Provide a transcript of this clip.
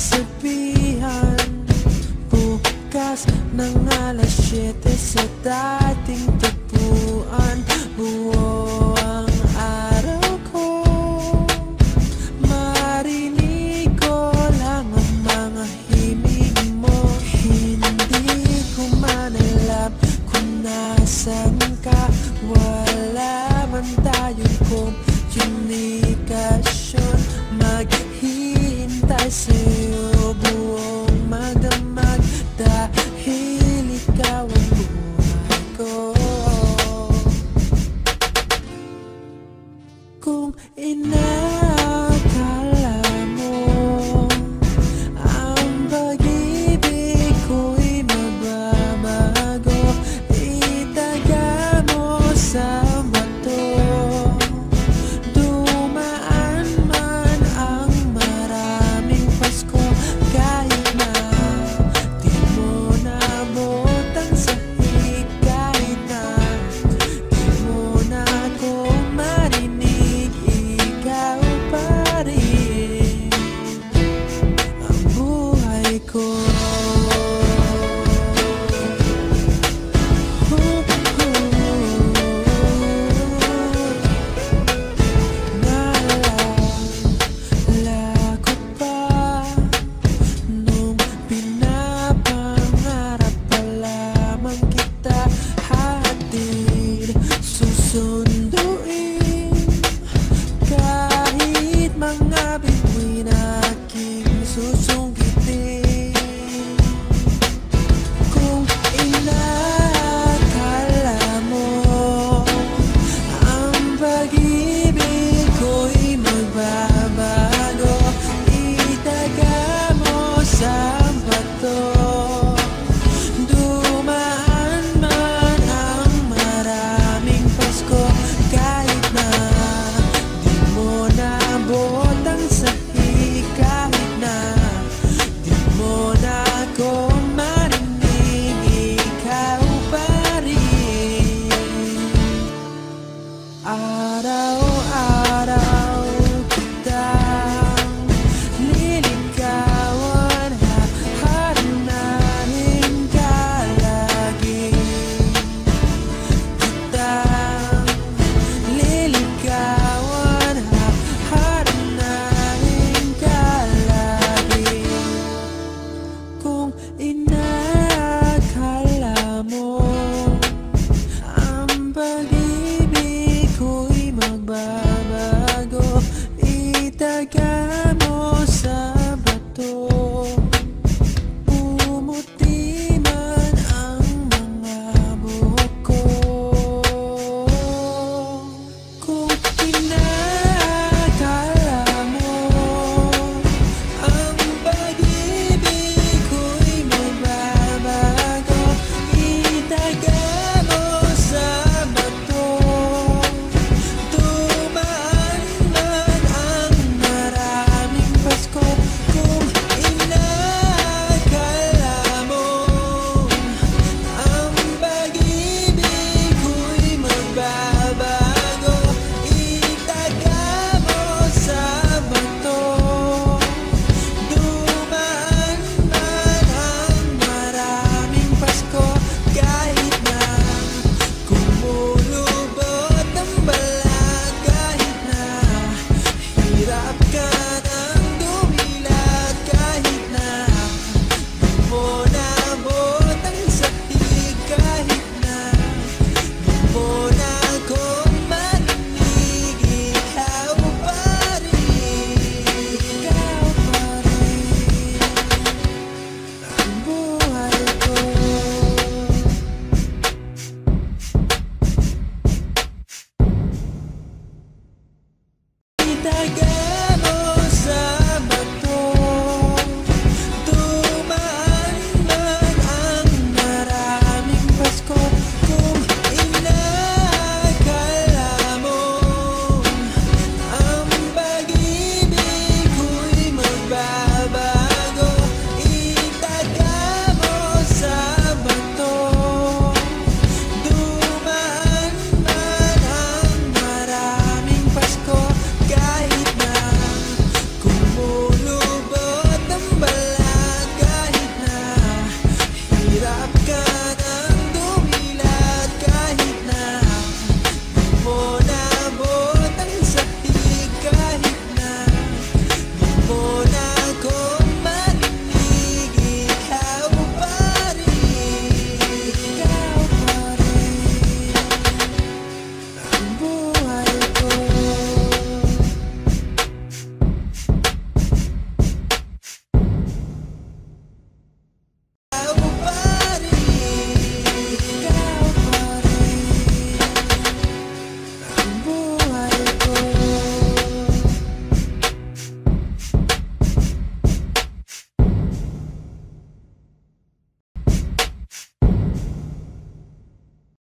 sabihan. Bukas ng alas 7 sa dating tagpuan. Buo ang araw ko, marinig ko lang ang mga himig mo. Hindi ko man alam kung nasan ka. Wala man tayong komunikasyon. Maghihintay sa'yo buong magdamag, dahil ikaw ang buhay ko. Kung inakala mo ang pag-ibig ko'y mababago, itaga mo sa bato. Dumaan man ang maraming Pasko, kahit na di mo naabot ang sahig, kahit na di mo na ako marinig, ikaw pa rin ang buhay ko. Naalala ko pa nung pinapangarap pa lamang kita hatid, susunduin kahit mga bituin aking susunod.